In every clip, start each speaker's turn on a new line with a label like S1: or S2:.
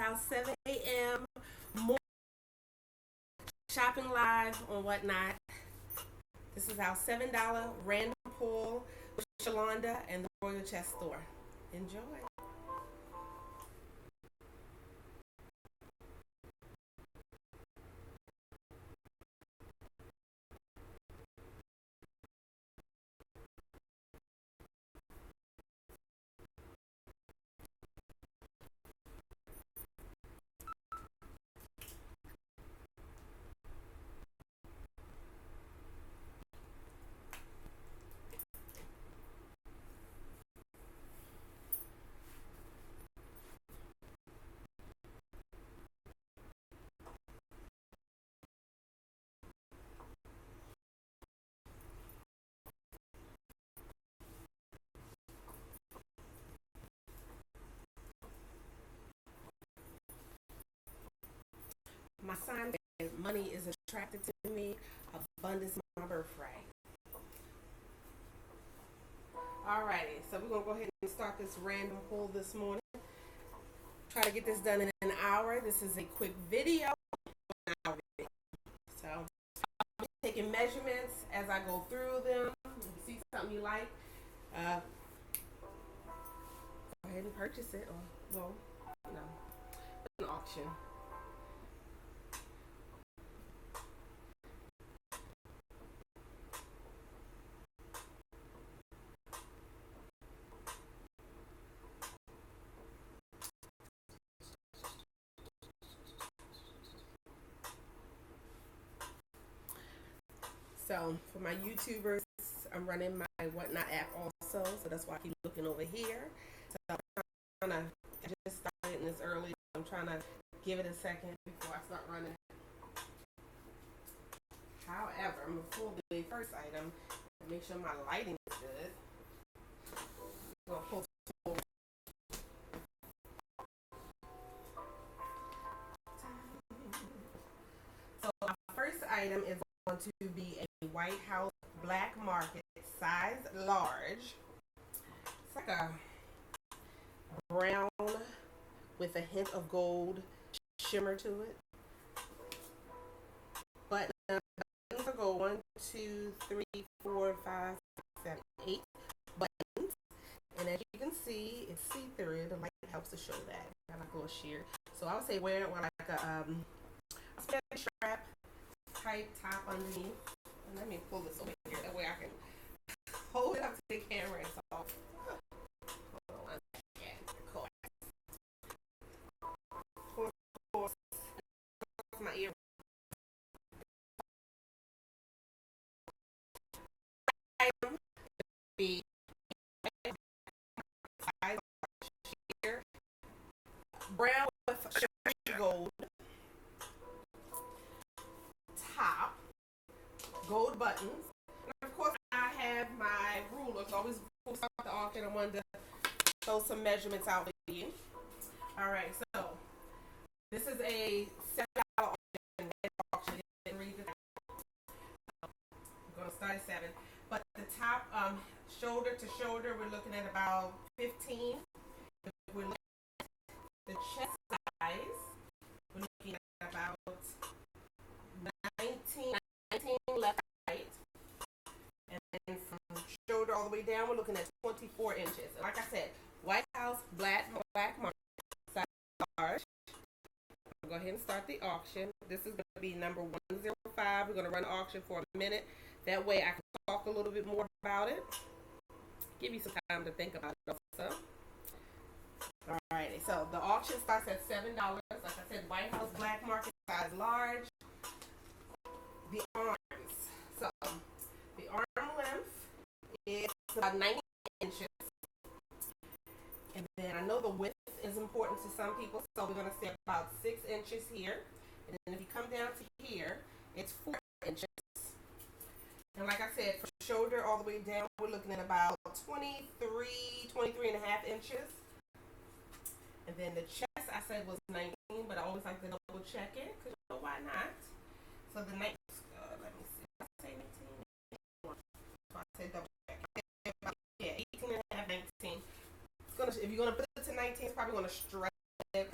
S1: about 7 a.m. more shopping live on WhatNot. This is our $7 random pull with Shalonda and the Royal Chest Store. Enjoy. My sign is money is attracted to me, abundance my birthright. Alrighty, so we're gonna go ahead and start this random pull this morning. Try to get this done in an hour. This is a quick video. So I'll be taking measurements as I go through them. If you see something you like, go ahead and purchase it, or an auction. So for my YouTubers, I'm running my WhatNot app also, so that's why I keep looking over here. So I'm trying to, I just started this early. I'm trying to give it a second before I start running. However, I'm gonna pull the first item and make sure my lighting is good. I'm gonna pull. So my first item is going to be a White House Black Market size large. It's like a brown with a hint of gold shimmer to it. But buttons are gold. 1, 2, 3, 4, 5, 6, 7, 8 buttons. And as you can see, it's see-through. The light helps to show that. Got like a little sheer. So I would say wear it with like a strap type top underneath. And let me pull this over here. That way I can hold it up to the camera. It's all. Hold on. Yeah, of course, my ear. Be brown with gold top, gold buttons, and of course I have my ruler. It's always start the auction. I wanted to throw some measurements out for you. All right, so this is a $7 auction. I'm going to start at 7, but the top shoulder to shoulder we're looking at about 15. We're looking at the chest size. We're looking at about 19 left, right, and then from shoulder all the way down, we're looking at 24 inches. And like I said, White House Black Market size large. I'll go ahead and start the auction. This is going to be number 105. We're going to run the auction for a minute. That way I can talk a little bit more about it. Give you some time to think about it also. Alrighty, so the auction starts at $7. Like I said, White House Black Market size large. The arms. So the arm length is about 90 inches. And then I know the width is important to some people, so we're going to say about 6 inches here. And then if you come down to here, it's 4 inches. And like I said, from shoulder all the way down, we're looking at about 23 and a half inches. And then the chest I said was 19, but I always like to double check it, because you know why not? So the 19, let me see, I say 19? So I said double check. Yeah, 18 and a half, 19. If you're going to put it to 19, it's probably going to stretch it.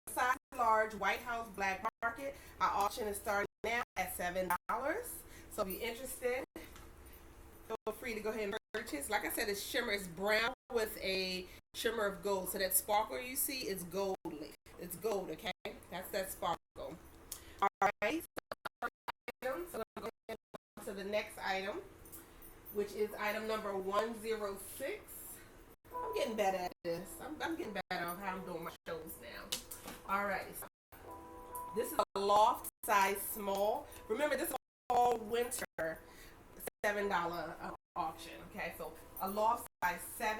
S1: The size large White House Black Market. Our auction is starting now at $7. So if you're interested, feel free to go ahead and purchase. Like I said, it's shimmer. It's brown with a shimmer of gold. So that sparkle you see is gold. It's gold, okay? That's that sparkle. All right. So I'm going to go ahead and go to the next item, which is item number 106. I'm getting better at this. I'm getting better at how I'm doing my shows now. All right. So this is a loft size small. Remember, this is all winter $7 auction. Okay, so a loft size 7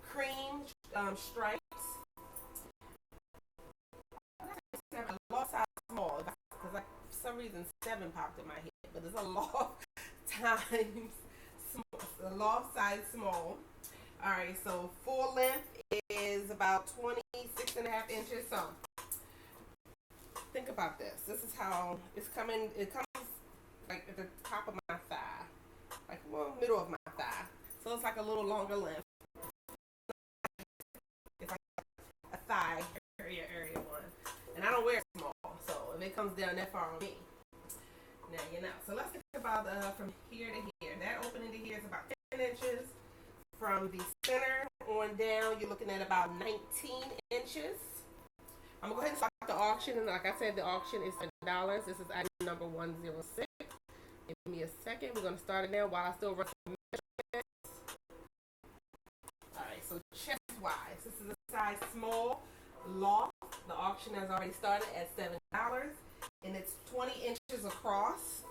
S1: cream stripes. A loft size small because for some reason 7 popped in my head, but it's a loft times small, a loft size small. All right, so full length is about 26.5 inches. So think about this. This is how it's coming. It comes like at the top of my thigh, like middle of my thigh. So it's like a little longer length. It's like a thigh area one. And I don't wear small, so if it comes down that far on me, now you know. So let's think about from here to here. That opening to here is about 10 inches. From the center on down, you're looking at about 19 inches. I'm going to go ahead and start the auction. And like I said, the auction is $7. This is item number 106. Give me a second. We're going to start it now while I still run some measurements. All right, so chest-wise, this is a size small loft. The auction has already started at $7. And it's 20 inches across.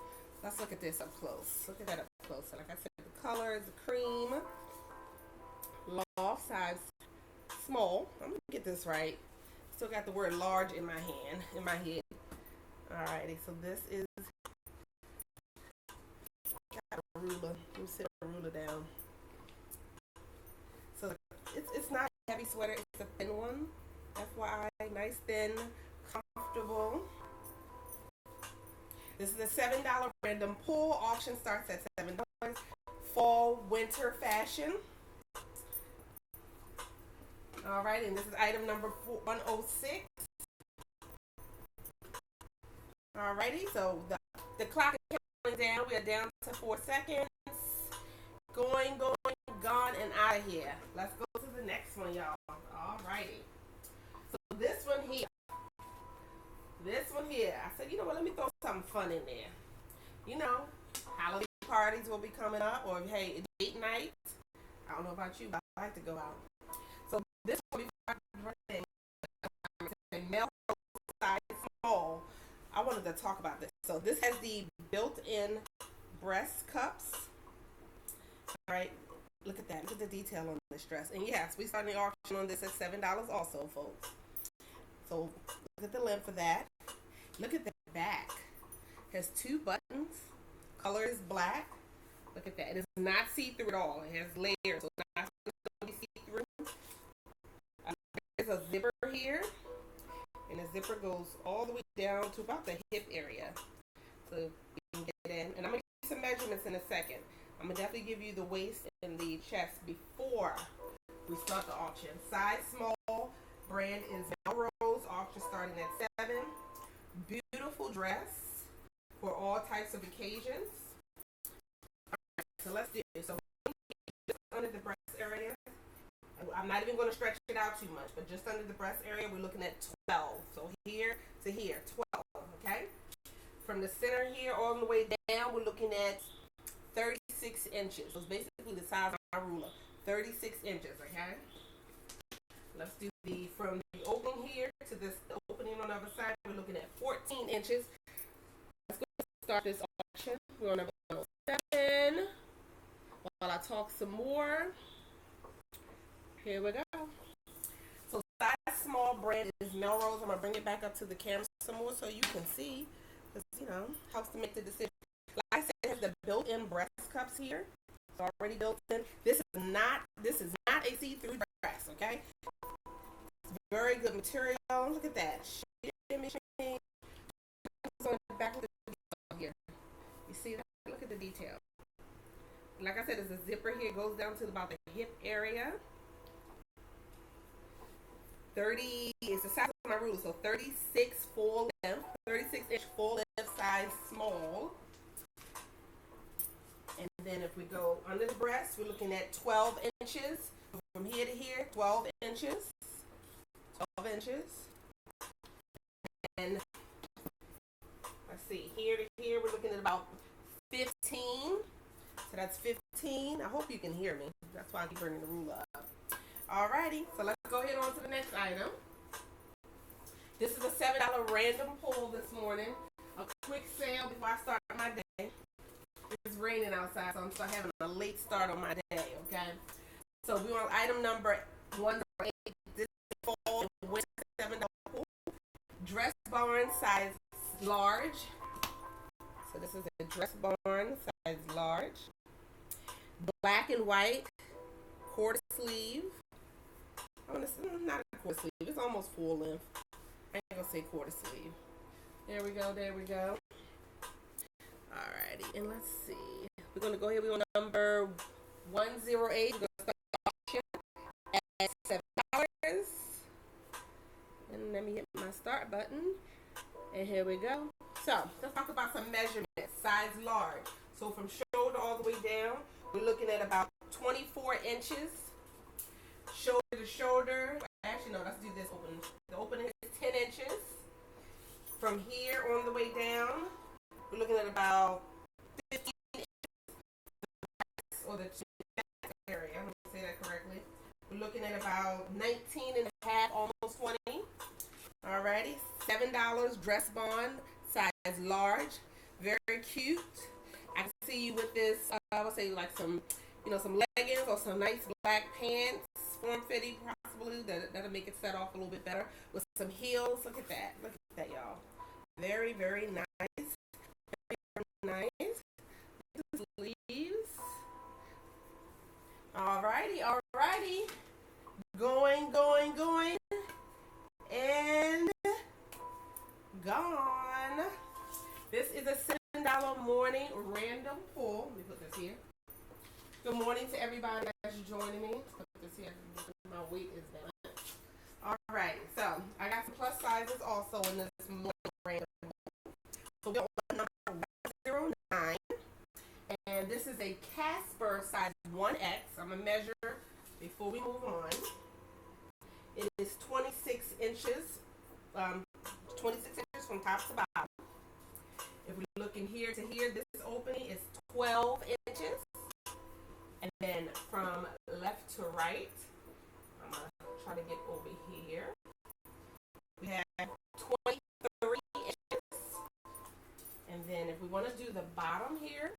S1: Let's look at this up close. Look at that up close. So like I said, the color is cream. Loft size small. I'm gonna get this right. Still got the word large in my head. Alrighty, so this is got a ruler. Let me sit a ruler down. So it's not a heavy sweater, it's a thin one. FYI, nice thin, comfortable. This is a $7 random pull. Auction starts at $7. Fall winter fashion. All right, and this is item number 106. All righty, so the clock is counting down. We are down to 4 seconds. Going, gone, and out of here. Let's go to the next one, y'all. All righty. So this one here. I said, you know what, let me throw something fun in there. You know, Halloween parties will be coming up, or hey, date night. I don't know about you, but I like to go out. So this will be male size small. I wanted to talk about this. So this has the built-in breast cups. All right, look at that. Look at the detail on this dress. And yes, we started the auction on this at $7 also, folks. So look at the length of that. Look at the back. It has 2 buttons. Color is black. Look at that. It is not see-through at all. It has layers, so it's not going to be see-through. There's a zipper here, and the zipper goes all the way down to about the hip area. So you can get in. And I'm going to give you some measurements in a second. I'm going to definitely give you the waist and the chest before we start the auction. Size small. Brand is Melrose. Auction starting at 7. Beautiful dress for all types of occasions. Alright, so let's do it. So just under the breast area. I'm not even going to stretch it out too much, but just under the breast area, we're looking at 12. So here to here, 12. Okay. From the center here all the way down, we're looking at 36 inches. So it's basically the size of my ruler. 36 inches. Okay. Let's do from the opening here to this opening on the other side, we're looking at 14 inches. Let's go start this auction. We're on number 107. While I talk some more, here we go. So size small brand is Melrose. I'm going to bring it back up to the camera some more so you can see. Because, you know, helps to make the decision. Like I said, it has the built-in breast cups here. It's already built in. This is not a see-through dress, okay? Very good material. Look at that. Machine. On the back of the here. You see that? Look at the detail. Like I said, there's a zipper here. It goes down to about the hip area. 30 is it's the size of my ruler, so 36 full length, 36-inch full length size small. And then if we go under the breast, we're looking at 12 inches. From here to here, 12 inches. 12 inches. And let's see, here to here, we're looking at about 15. So that's 15. I hope you can hear me. That's why I keep bringing the ruler up. Alrighty, so let's go ahead on to the next item. This is a $7 random pull this morning. A quick sale before I start my day. It's raining outside, so I'm still having a late start on my day, okay? So we want item number 108. This is fall and winter $7 pull. Dress barn size large. So this is a dress barn size large. Black and white quarter sleeve. Not a quarter sleeve. It's almost full length. I ain't gonna say quarter sleeve. There we go. There we go. Alrighty, and let's see. We're gonna go here. We're on number 108. We're gonna start the auction at $7. And let me hit my start button. And here we go. So let's talk about some measurements. Size large. So from shoulder all the way down, we're looking at about 24 inches. Shoulder to shoulder. Actually, no, let's do this opening. The opening is 10 inches. From here on the way down, we're looking at about 15 inches. Or the area, I'm going to say that correctly. We're looking at about 19 and a half, almost 20. Alrighty, $7 dress bond, size large. Very cute. I can see you with this, I would say like some, some leggings or some nice black pants, form-fitting possibly. That'll make it set off a little bit better. With some heels. Look at that. Look at that, y'all. Very, very nice. Very, very nice. Sleeves. Alrighty, alrighty. Going. And gone. This is a $7 morning random pull. Let me put this here. Good morning to everybody that's joining me. Put this here. My weight is down. Alright, so I got some plus sizes also in this morning random pull. So we're on number 109. And this is a Casper size 1X. I'm going to measure before we move on. It is 26 inches. 26 inches from top to bottom. If we look in here to here, this opening is 12 inches. And then from left to right, I'm going to try to get over here. We have 23 inches. And then if we want to do the bottom here,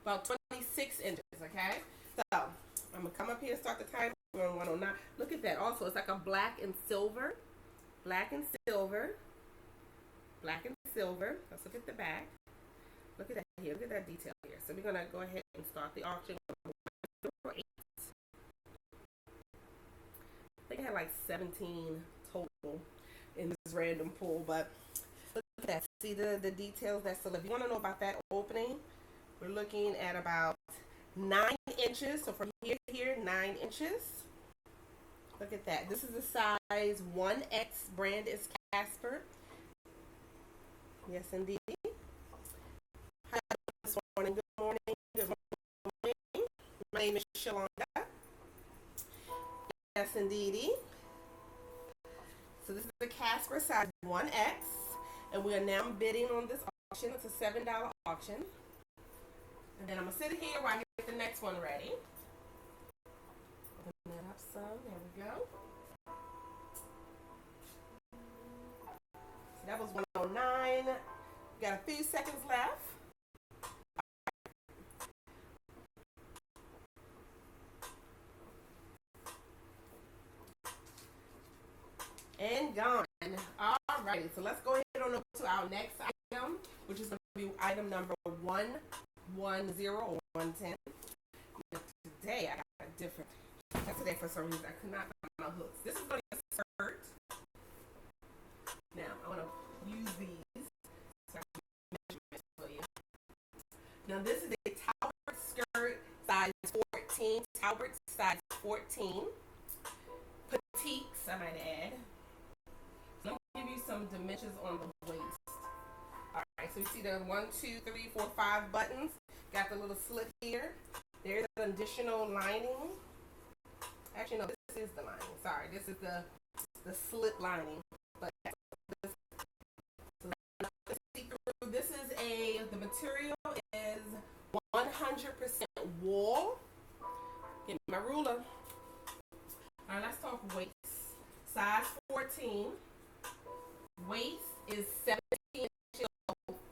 S1: about 26 inches, okay? So I'm going to come up here and start the time. We're on 109. Look at that. Also, it's like a black and silver. Black and silver. Black and silver. Let's look at the back. Look at that here. Look at that detail here. So we're going to go ahead and start the auction. I think I had like 17 total in this random pull. But look at that. See the details that's still. If you want to know about that opening, we're looking at about 9 inches. So from here to here, 9 inches. Look at that. This is the size 1X. Brand is Casper. Yes, indeed. Hi, this morning. Good morning. Good morning. My name is Shalonda. Yes, indeed. So this is the Casper size 1X. And we are now bidding on this auction. It's a $7 auction. And then I'm going to sit here while I get the next one ready. Open that up some. There we go. So that was 109. We got a few seconds left. And gone. Alrighty, so let's go ahead on over to our next item, which is going to be item number 110 or 110. Today I got a different. Today for some reason I could not find my hooks. This is going to be a skirt. Now I want to use these so I can measure for you. Now this is a Talbert skirt size 14. Talbert size 14. I might add. Let me give you some dimensions on the waist. Alright, so you see the 1, 2, 3, 4, 5 buttons. Got the little slit here. There's an additional lining. Actually, no, this is the lining. Sorry, this is the slit lining. But this is the material is 100% wool. Get my ruler. Alright, let's talk waist. Size 14. Waist is 17 inches,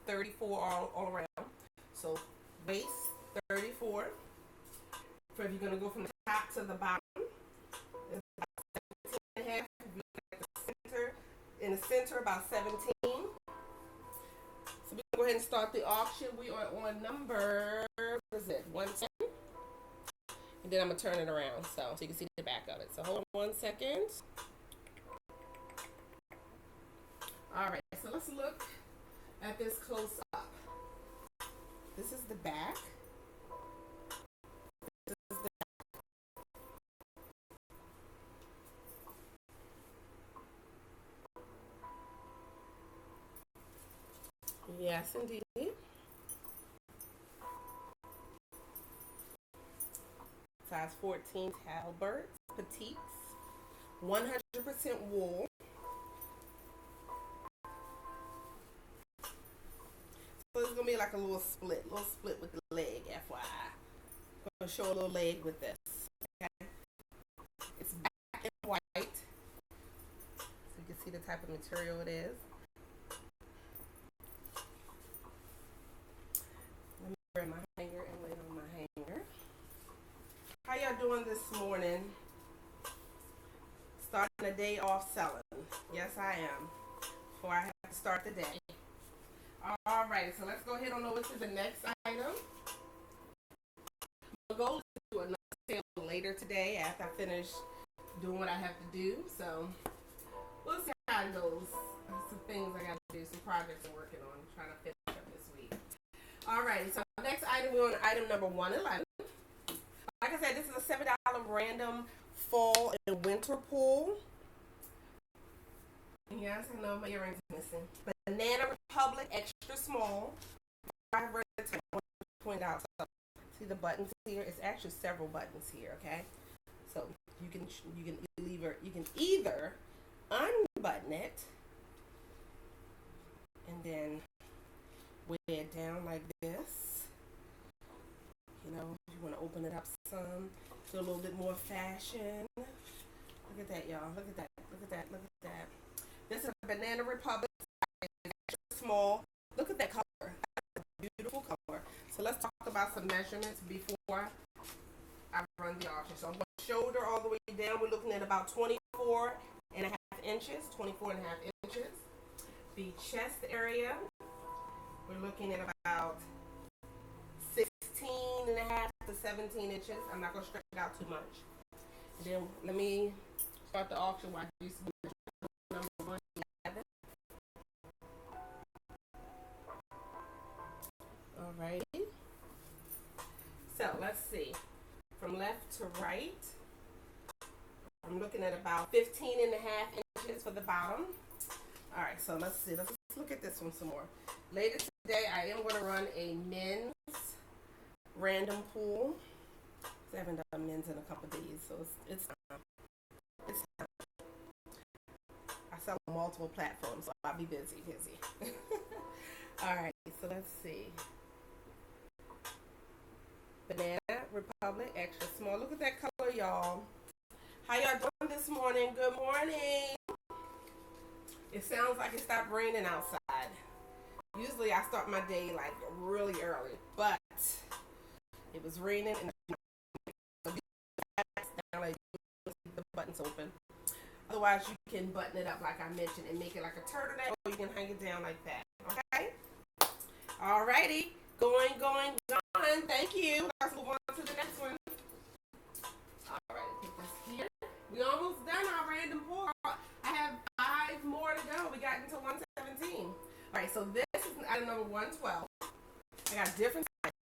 S1: 34 all around. So waist 34. So if you're going to go from the top to the bottom, it's about 17 and a half. If you look at the center, in the center about 17. So we're going to go ahead and start the auction. We are on number, what is it, 110? And then I'm going to turn it around so you can see the back of it. So hold on 1 second. Alright, so let's look at this close up. This is the back. This is the back. Yes, indeed. Size 14 Talberts, petites, 100% wool. So it's gonna be like a little split with the leg, FYI. I'm gonna show a little leg with this. Okay? It's black and white, so you can see the type of material it is. Let me grab my hanger and lay it on my hanger. How y'all doing this morning? Starting the day off selling. Yes, I am. Before I have to start the day. Alright, so let's go ahead on over to the next item. My goal is to do another sale later today after I finish doing what I have to do. So we'll see how it goes. Some things I got to do, some projects I'm working on, trying to finish up this week. Alright, so next item, we're on item number 111. Like I said, this is a $7 random fall and winter pull. Yes, I know my earrings are missing. Banana Republic extra small. I read it to point out. So, see the buttons here? It's actually several buttons here. Okay, so you can either unbutton it and then wear it down like this. You know, if you want to open it up some, do a little bit more fashion. Look at that, y'all. Look at that. Look at that. Look at that. This is a Banana Republic, extra small. Look at that color. That's a beautiful color. So let's talk about some measurements before I run the auction. So I'm going to shoulder all the way down. We're looking at about 24 and a half inches. 24 and a half inches. The chest area, we're looking at about 16 and a half to 17 inches. I'm not going to stretch it out too much. And then let me start the auction while I do some measurements. Alrighty. So let's see. From left to right, I'm looking at about 15 and a half inches for the bottom. Alright, so let's see. Let's look at this one some more. Later today, I am going to run a men's random pool. I haven't done men's in a couple days, so it's time. It's time. I sell on multiple platforms, so I'll be busy. Alright, so let's see. Banana Republic extra small. Look at that color, y'all. How y'all doing this morning? Good morning. It sounds like it stopped raining outside. Usually I start my day like really early, but it was raining and the buttons open. Otherwise you can button it up like I mentioned and make it like a turtleneck, or you can hang it down like that. Okay? Alrighty. Going. Thank you. Let's move on to the next one. Alright, put this here. We almost done our random pull. I have 5 more to go. We got into 117. Alright, so this is item number 112. I got different sizes.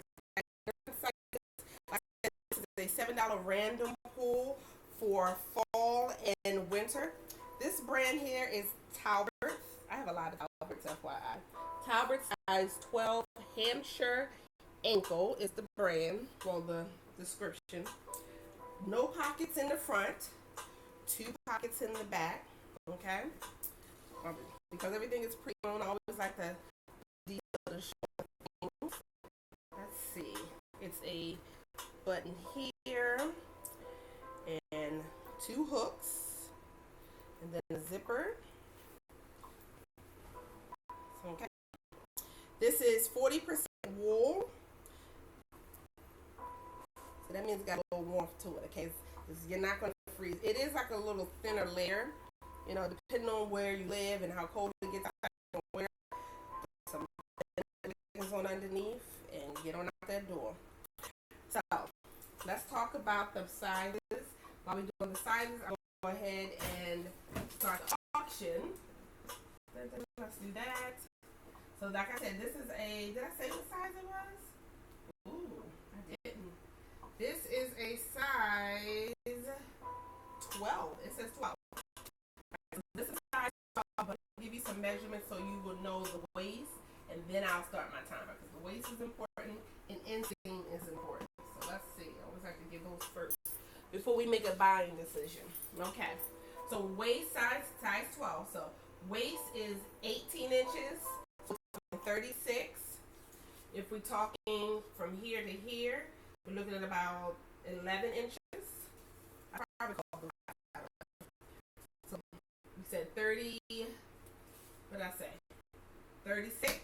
S1: Like I said, this is a $7 random pull for fall in winter. This brand here is Talbot. I have a lot of Talbots, FYI. Talbot size 12 Hampshire ankle is the brand. Well, the description. No pockets in the front, 2 pockets in the back. Okay, because everything is pre-owned, I always like to detail the show things. Let's see. It's a button here and 2 hooks, and then a zipper. Okay. This is 40% wool. So that means it's got a little warmth to it, okay? You're not going to freeze. It is like a little thinner layer, you know, depending on where you live and how cold it gets outside. You can wear some things on underneath and get on out that door. So let's talk about the sizes. While we're doing the sizes, I'm going to go ahead and start the auction. Let's do that. So like I said, this is a, did I say what size it was? Ooh, I didn't. This is a size 12. It says 12. So this is size 12, but I'll give you some measurements so you will know the waist, and then I'll start my timer, because the waist is important and inseam is important. So let's see. I always like to give those first before we make a buying decision. Okay. So waist size 12. So waist is 18 inches, so 36. If we're talking from here to here, we're looking at about 11 inches. I probably call it. So we said 30, what did I say? 36.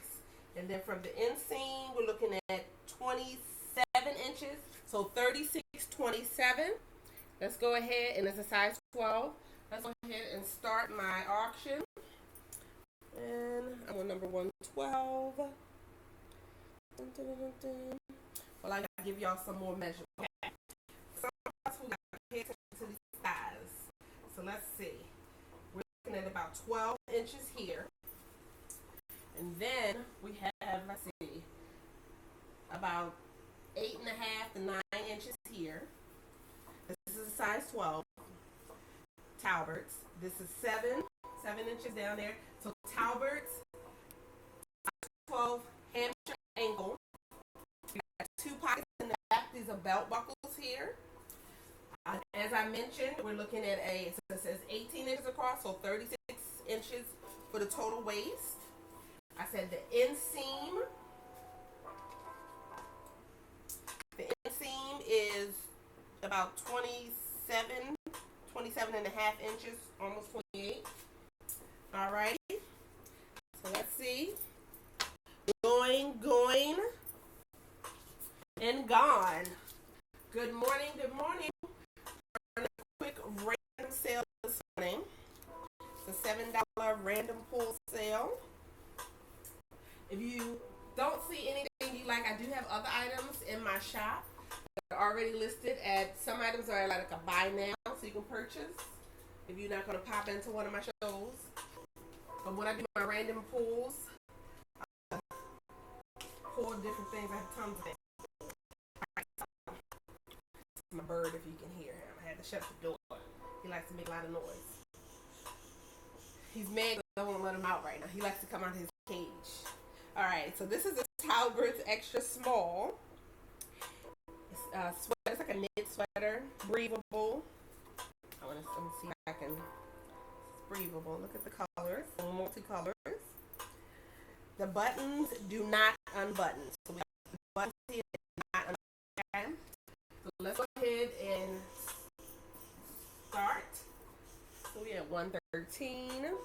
S1: And then from the inseam, we're looking at 27 inches. So 36, 27. Let's go ahead, and it's a size 12. Let's go ahead and start my auction. And I'm on number 112. Dun, dun, dun, dun. Well, I gotta give y'all some more measurements. Okay. Some of us who gotta pay attention to the size. So let's see. We're looking at about 12 inches here. And then we have, let's see, about 8.5 to 9 inches here. This is a size 12. Talbots. This is 7 inches down there. So Talbots, size 12, Hampshire ankle. We got 2 pockets in the back. These are belt buckles here. As I mentioned, we're looking at a, so it says 18 inches across, so 36 inches for the total waist. I said the inseam. The inseam is about 27 and a half inches, almost 28. Alrighty. So let's see. Going, and gone. Good morning, good morning. We're on a quick random sale this morning. It's a $7 random pull sale. If you don't see anything you like, I do have other items in my shop that are already listed at, some items are like a buy now, so you can purchase if you're not going to pop into one of my shows. But when I do my random pulls, I pull different things. I have tons of things. My bird, if you can hear him. I had to shut the door. He likes to make a lot of noise. He's mad because I won't let him out right now. He likes to come out of his cage. Alright, so this is a Talbot extra small. It's sweater. It's like a knit sweater. Breathable. Let me see if I can. It's breathable. Look at the colors. Multicolors. The buttons do not unbutton. So we have the buttons here do not unbutton. So let's go ahead and start. So we have 113.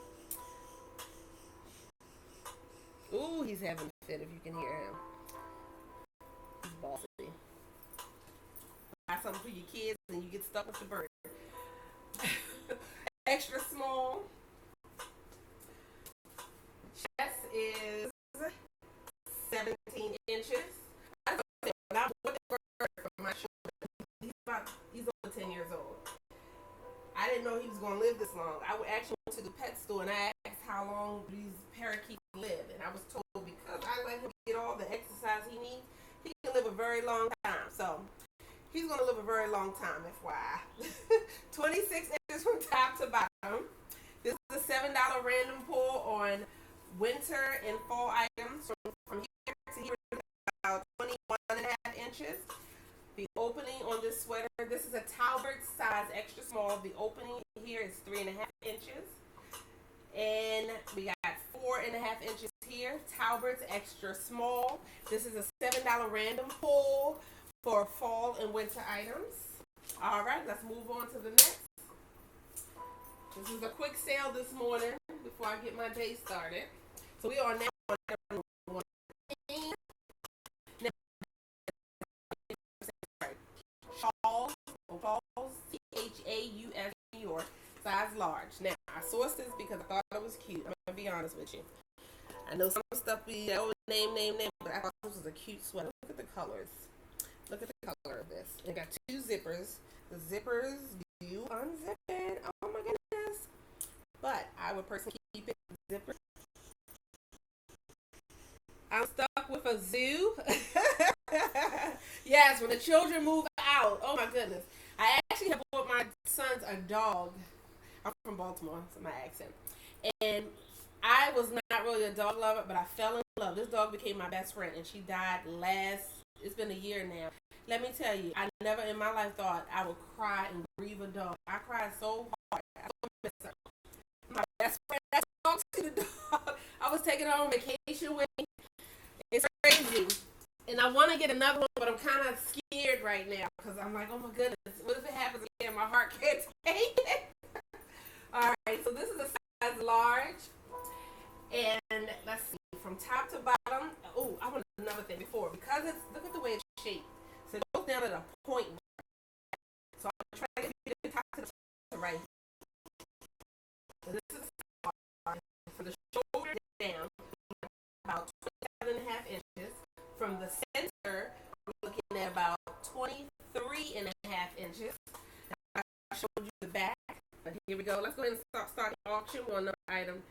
S1: Ooh, he's having a fit if you can hear him. He's bossy. Buy something for your kids and you get stuck with the bird. Extra small. Chest is 17 inches. I when I bought the bird from my shoulder, he's over 10 years old. I didn't know he was going to live this long. I actually went to the pet store and I asked how long these parakeets live, and I was told because I let him get all the exercise he needs, he can live a very long time. So he's going to live a very long time, FYI. 26 inches from top to bottom. This is a $7 random pull on winter and fall items from here to here, about 21.5 inches. The opening on this sweater, this is a Talbert size extra small. The opening here is 3.5 inches. And we got 4.5 inches here. Talbert's extra small. This is a $7 random pull for fall and winter items. All right, let's move on to the next. This is a quick sale this morning before I get my day started. So we are now on item 1. Shawls, CHAUS, New York, size large. Now, I sourced this because I thought it was cute. I'm going to be honest with you. I know some stuff we name, but I thought this was a cute sweater. Look at the colors. Look at the color of this. It got 2 zippers. The zippers do unzip it. Oh my goodness. But I would personally keep it zipper. I'm stuck with a zoo. Yes, when the children move out. Oh my goodness. I actually have bought my sons a dog. I'm from Baltimore, so my accent. And I was not really a dog lover, but I fell in love. This dog became my best friend, and she died it's been a year now. Let me tell you, I never in my life thought I would cry and grieve a dog. I cried so hard. I miss her. My best friend, that's dog to the dog. I was taking her on vacation with me. It's crazy. And I want to get another one, but I'm kind of scared right now because I'm like, oh my goodness, what if it happens again? My heart can't take it. All right, so this is a size large. And let's see, from top to bottom. Oh, I want another thing before. Because look at the way it's shaped. So it goes down at a point. So I'm going to try to get the top to right. So this is from the shoulder down, about 27.5 inches. From the center, we're looking at about 23.5 inches. I showed you the back, but here we go. Let's go ahead and start the auction on the item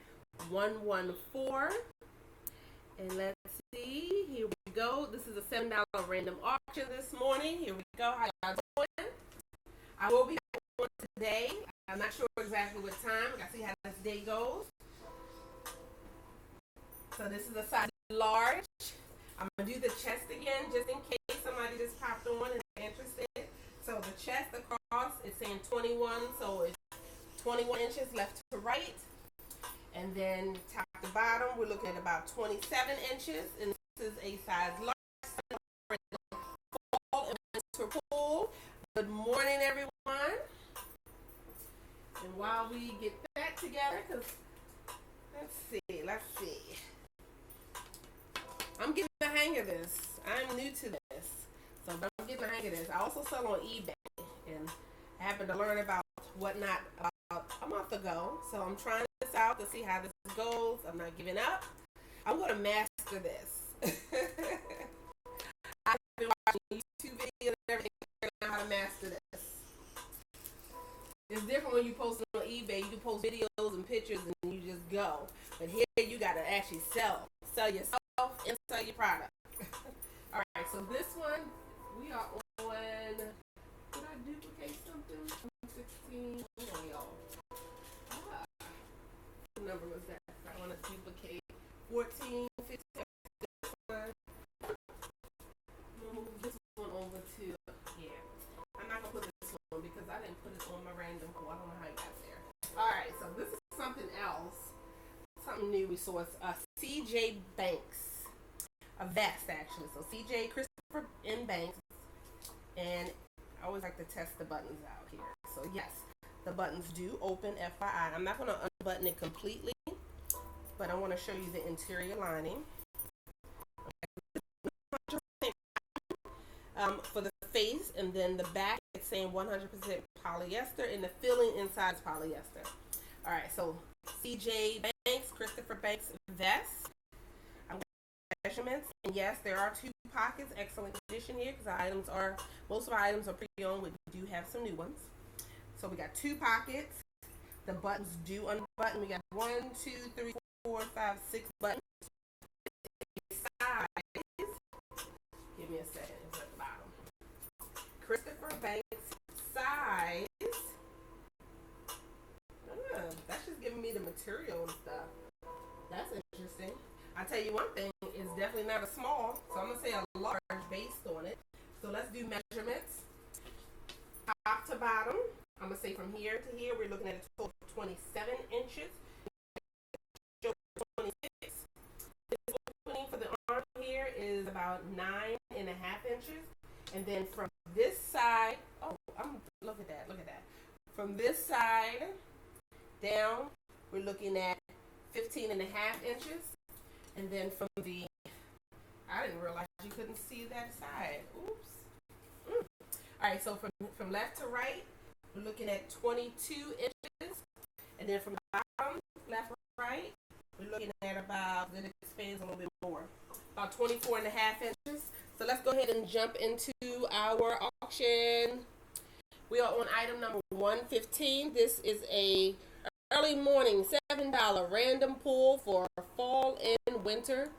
S1: 114. And let's see. Here we go. This is a $7 random auction this morning. Here we go. How y'all doing? I will be on today. I'm not sure exactly what time. I gotta see how this day goes. So this is a size large. I'm going to do the chest again just in case somebody just popped on and they're interested. So the chest across, it's saying 21, so it's 21 inches left to right. And then top to bottom, we're looking at about 27 inches. And this is a size large. Fall and winter pool. Good morning, everyone. And while we get that together, because let's see. I'm getting the hang of this. I'm new to this. So I'm getting the hang of this. I also sell on eBay. And I happened to learn about WhatNot about a month ago. So I'm trying this out to see how this goes. I'm not giving up. I'm going to master this. I've been watching YouTube videos and everything to learn how to master this. It's different when you post it on eBay. You can post videos and pictures and you just go. But here you got to actually sell yourself and sell your product. All right, so this one we are on. Did I duplicate something? 16. Hold on, y'all. What number was that? I want to duplicate 14, 15. This one. I'm gonna move this one over to I'm not gonna put this one because I didn't put it on my random pool. I don't know how it got there. All right, so this is something else. Something new we saw. It's a CJ Banks, a vest actually. So CJ Christopher N. Banks, and I always like to test the buttons out here. So yes, the buttons do open. FYI, I'm not going to unbutton it completely, but I want to show you the interior lining. For the face, and then the back, it's saying 100% polyester, and the filling inside is polyester. All right, so CJ Banks, Christopher Banks vest. I'm going to measurements, and yes, there are 2 pockets. Excellent condition here because most of our items are pre-owned. We do have some new ones. So we got 2 pockets. The buttons do unbutton. We got 1, 2, 3, 4, 5, 6 buttons. Size. Give me a second. It's at the bottom. Christopher Banks size material and stuff. That's interesting. I tell you one thing, it's definitely not a small, so I'm gonna say a large based on it. So let's do measurements. Top to bottom, I'm gonna say from here to here, we're looking at a total of 27 inches. 26. This opening for the arm here is about 9.5 inches, and then from this side, look at that. From this side down, we're looking at 15.5 inches. And then from the, I didn't realize you couldn't see that side. Oops. All right, so from left to right, we're looking at 22 inches. And then from the bottom, left to right, we're looking at about, then it expands a little bit more, about 24.5 inches. So let's go ahead and jump into our auction. We are on item number 115. This is a early morning $7 random pull for fall and winter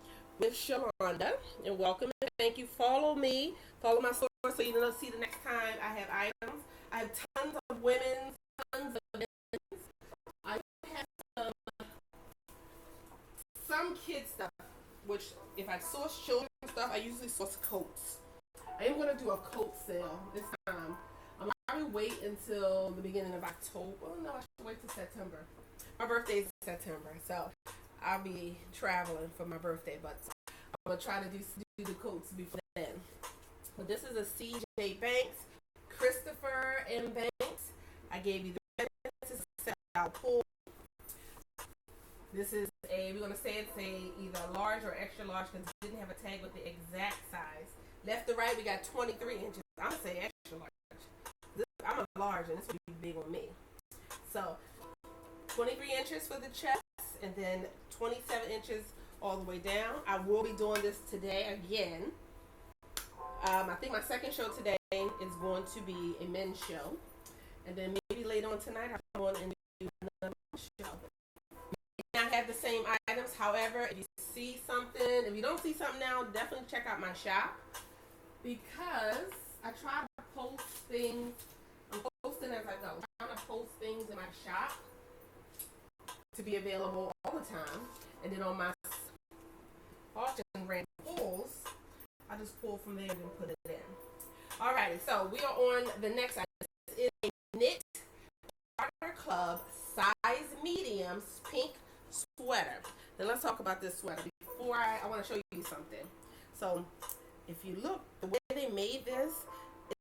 S1: with Shalonda. And welcome and thank you. Follow me. Follow my store so you don't see the next time I have items. I have tons of women's, tons of men's. I have some kids stuff, which if I source children's stuff, I usually source coats. I am going to do a coat sale this time. I'm probably wait until the beginning of October. Oh no, I should wait till September. My birthday is in September, so I'll be traveling for my birthday, but I'm going to try to do the coats before then. But this is a CJ Banks, Christopher M. Banks. I gave you the this is a $7 pull. This is we're going to say it's either a large or extra large because it didn't have a tag with the exact size. Left to right, we got 23 inches. I'm going to say extra large. I'm a large and this would be big on me. So 23 inches for the chest and then 27 inches all the way down. I will be doing this today again. I think my second show today is going to be a men's show. And then maybe later on tonight I'm going to do another show. May not have the same items. However, if you see something, if you don't see something now, definitely check out my shop. Because I try to post things. I'm posting as I go. I'm trying to post things in my shop to be available all the time. And then on my auction random pulls, I just pull from there and then put it in. Alrighty, so we are on the next item. This is a knit Starter Club size medium pink sweater. Then let's talk about this sweater. Before I want to show you something. So if you look, the way they made this,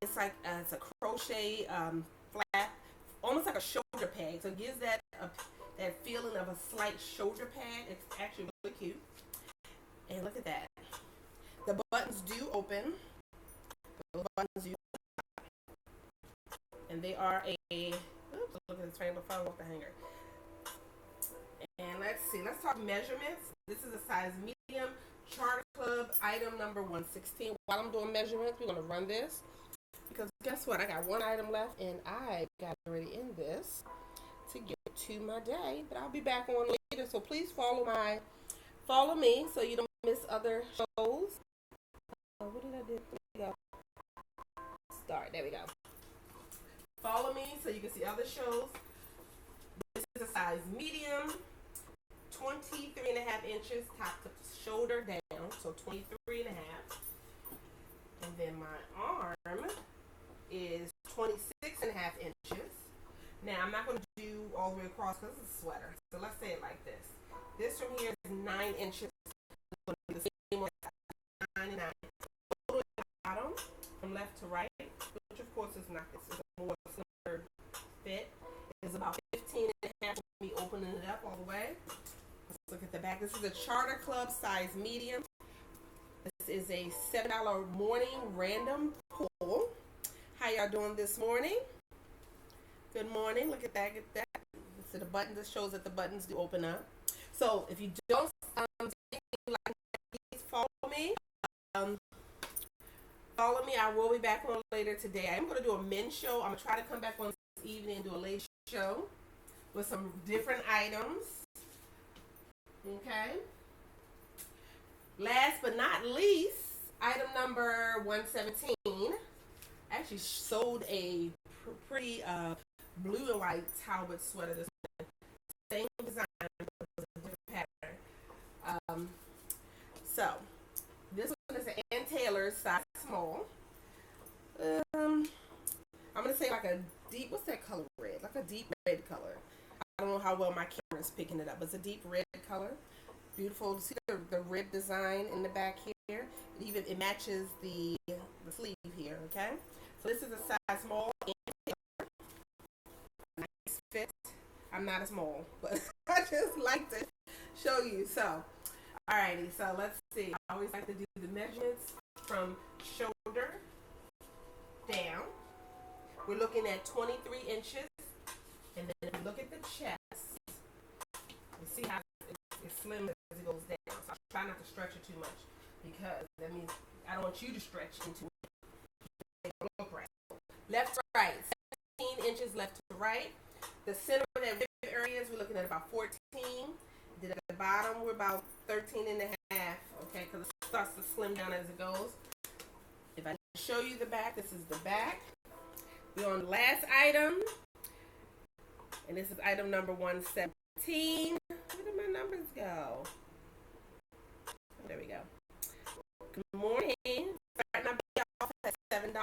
S1: it's like it's a crochet flap, almost like a shoulder pad. So it gives that that feeling of a slight shoulder pad. It's actually really cute. And look at that. The buttons do open. The buttons do open. And they are oops, look at this frame of phone off the hanger. And let's see. Let's talk measurements. This is a size medium. Charter Club item number 116. While I'm doing measurements, we're going to run this. Because guess what? I got one item left and I got already in this to get to my day. But I'll be back on later. So please follow me so you don't miss other shows. What did I do? There we go. Start. There we go. Follow me so you can see other shows. This is a size medium. 23.5 inches top to shoulder down. So 23.5. And then my arm is 26.5 inches. Now I'm not going to do all the way across because it's a sweater. So let's say it like this. This from here is 9 inches. It's going to be the same one, 9 and 9. Go to the bottom from left to right, which of course is not. This is a more similar fit. It's about 15.5 for me opening it up all the way. Let's look at the back. This is a Charter Club size medium. This is a $7 morning random pull. How y'all doing this morning? Good morning. Look at that. Get that. So the button that shows that the buttons do open up. So if you don't like, please follow me. Follow me. I will be back on later today. I am going to do a men's show. I'm going to try to come back on this evening and do a late show with some different items. Okay. Last but not least, item number 117. I actually sold a pretty blue and white Talbot sweater this morning. Same design, So this one is an Ann Taylor size small. I'm gonna say like a deep, what's that color red? Like a deep red color. I don't know how well my camera is picking it up, but it's a deep red color. Beautiful. See the rib design in the back here. It matches the sleeve here. Okay. So this is a size small. Nice fit. I'm not a small, but I just like to show you. So, alrighty. So let's see. I always like to do the measurements from shoulder down. We're looking at 23 inches. And then if you look at the chest, you see how it's slim as it goes down. So I try not to stretch it too much because that means I don't want you to stretch into it. It don't look right. Left to right, 17 inches left to right. The center of that rib areas, we're looking at about 14. Then at the bottom, we're about 13 and a half. Okay, because it starts to slim down as it goes. If I show you the back, this is the back. We're on the last item. And this is item number 117. Where did my numbers go? There we go. Good morning. Starting my big off at $7.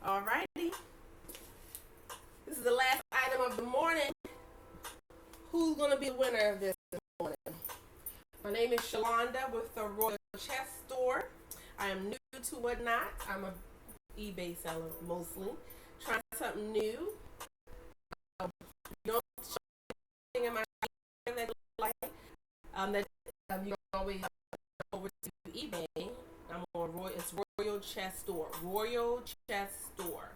S1: Alrighty. This is the last item of the morning. Who's going to be the winner of this morning? My name is Shalonda with the Royal Chest Store. I am new to WhatNot. I'm a eBay seller mostly. Trying something new. You don't show anything in my that you like. You always go over to eBay. I'm on it's Royal Chest Store. Royal Chest Store.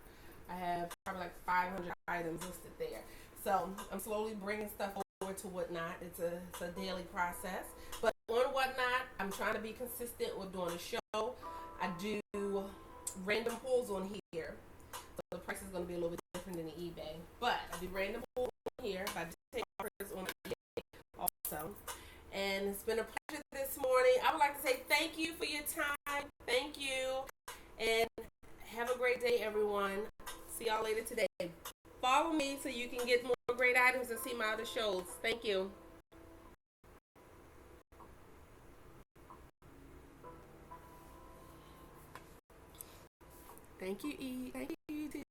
S1: I have probably like 500 items listed there. So I'm slowly bringing stuff over to WhatNot. It's a daily process. But on WhatNot, I'm trying to be consistent with doing a show. I do random pulls on here. So the price is going to be a little bit different than the eBay. But I do random pulls on here. I do take offers on eBay also. And it's been a pleasure this morning. I would like to say thank you for your time. Thank you. And have a great day, everyone. See y'all later today. Follow me so you can get more great items and see my other shows. Thank you. Thank you, E. Thank you, T.